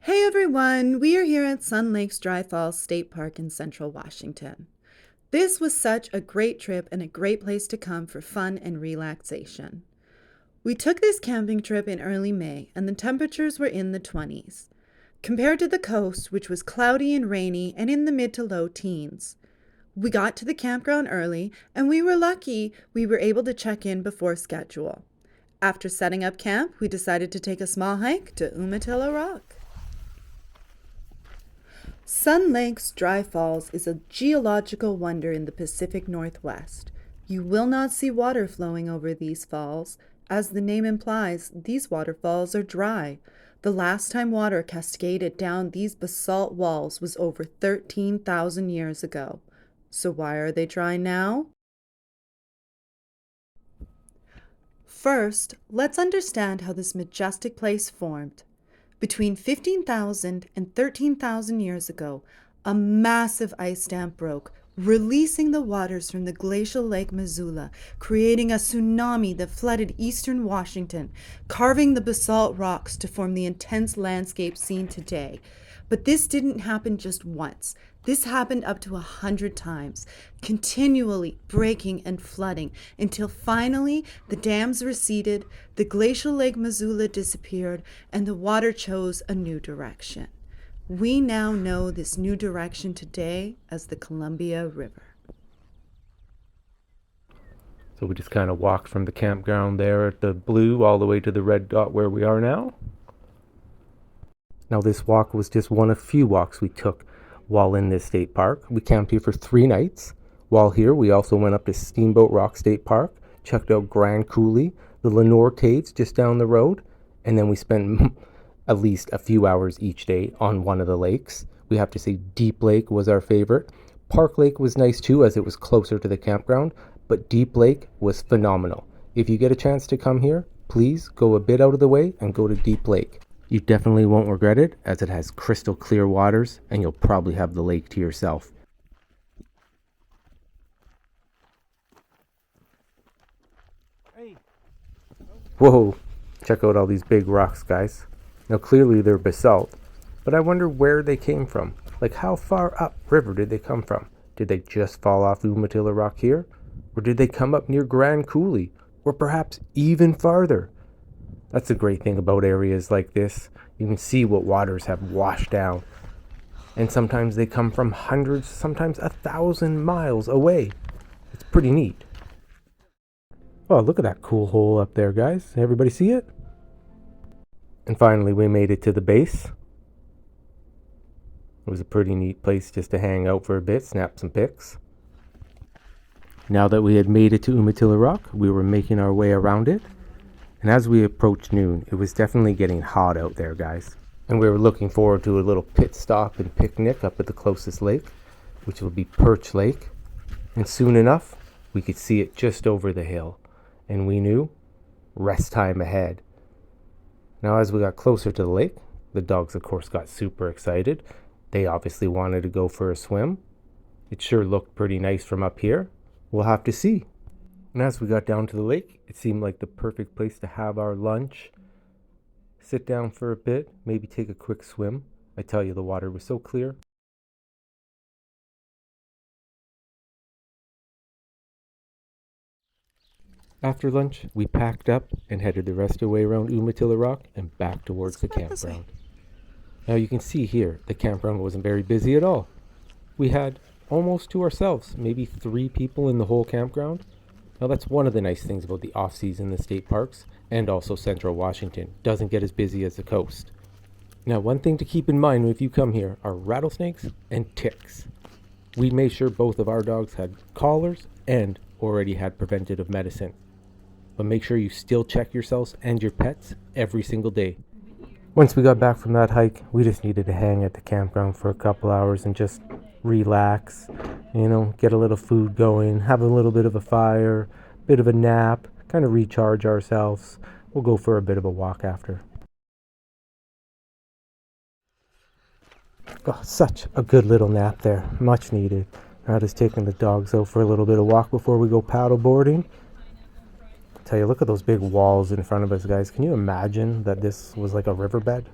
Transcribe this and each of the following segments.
Hey everyone, we are here at Sun Lake's Dry Falls State Park in central Washington. This was such a great trip and a great place to come for fun and relaxation. We took this camping trip in early May and the temperatures were in the 20s, compared to the coast, which was cloudy and rainy and in the mid to low teens. We got to the campground early and we were lucky we were able to check in before schedule. After setting up camp, we decided to take a small hike to Umatilla Rock. Sun Lake's Dry Falls is a geological wonder in the Pacific Northwest. You will not see water flowing over these falls. As the name implies, these waterfalls are dry. The last time water cascaded down these basalt walls was over 13,000 years ago. So why are they dry now? First, let's understand how this majestic place formed. Between 15,000 and 13,000 years ago, a massive ice dam broke, releasing the waters from the glacial lake Missoula, creating a tsunami that flooded eastern Washington, carving the basalt rocks to form the intense landscape seen today. But this didn't happen just once. This happened up to 100 times, continually breaking and flooding until finally the dams receded, the glacial lake Missoula disappeared, and the water chose a new direction. We now know this new direction today as the Columbia River. So we just kind of walked from the campground there at the blue all the way to the red dot where we are now. Now this walk was just one of few walks we took while in this state park. We camped here for 3 nights. While here, we also went up to Steamboat Rock State Park, checked out Grand Coulee, the Lenore Caves just down the road, and then we spent at least a few hours each day on one of the lakes. We have to say Deep Lake was our favorite. Park Lake was nice too, as it was closer to the campground, but Deep Lake was phenomenal. If you get a chance to come here, please go a bit out of the way and go to Deep Lake. You definitely won't regret it, as it has crystal clear waters and you'll probably have the lake to yourself. Whoa, check out all these big rocks, guys. Now clearly they're basalt, but I wonder where they came from. Like, how far up river did they come from? Did they just fall off Umatilla Rock here? Or did they come up near Grand Coulee? Or perhaps even farther? That's the great thing about areas like this. You can see what waters have washed down. And sometimes they come from hundreds, sometimes 1,000 miles away. It's pretty neat. Oh, look at that cool hole up there, guys. Everybody see it? And finally, we made it to the base. It was a pretty neat place just to hang out for a bit, snap some pics. Now that we had made it to Umatilla Rock, we were making our way around it. And as we approached noon, it was definitely getting hot out there, guys. And we were looking forward to a little pit stop and picnic up at the closest lake, which will be Perch Lake. And soon enough, we could see it just over the hill. And we knew rest time ahead. Now, as we got closer to the lake, the dogs, of course, got super excited. They obviously wanted to go for a swim. It sure looked pretty nice from up here. We'll have to see. And as we got down to the lake, it seemed like the perfect place to have our lunch, sit down for a bit, maybe take a quick swim. I tell you, the water was so clear. After lunch, we packed up and headed the rest of the way around Umatilla Rock and back towards the campground. Now you can see here, the campground wasn't very busy at all. We had almost to ourselves, maybe 3 people in the whole campground. Now that's one of the nice things about the off-season in the state parks, and also central Washington. Doesn't get as busy as the coast. Now, one thing to keep in mind if you come here are rattlesnakes and ticks. We made sure both of our dogs had collars and already had preventative medicine. But make sure you still check yourselves and your pets every single day. Once we got back from that hike, we just needed to hang at the campground for a couple hours and just relax, get a little food going, have a little bit of a fire, bit of a nap, kind of recharge ourselves. We'll go for a bit of a walk after. Oh, such a good little nap there, much needed. Now just taking the dogs out for a little bit of walk before we go paddle boarding. I tell you, look at those big walls in front of us, guys. Can you imagine that this was like a riverbed?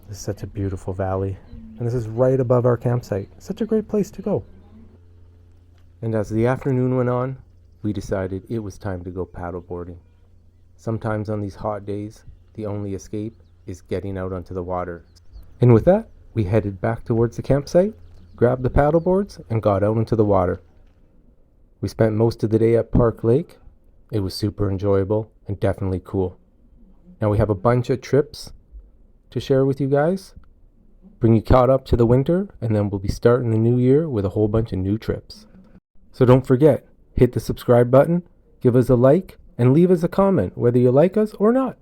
This is such a beautiful valley, and this is right above our campsite. Such a great place to go. And as the afternoon went on, we decided it was time to go paddleboarding. Sometimes on these hot days, the only escape is getting out onto the water. And with that, we headed back towards the campsite, grabbed the paddleboards, and got out into the water. We spent most of the day at Park Lake. It was super enjoyable and definitely cool. Now we have a bunch of trips to share with you guys, bring you caught up to the winter, and then we'll be starting the new year with a whole bunch of new trips. So don't forget, hit the subscribe button, give us a like, and leave us a comment whether you like us or not.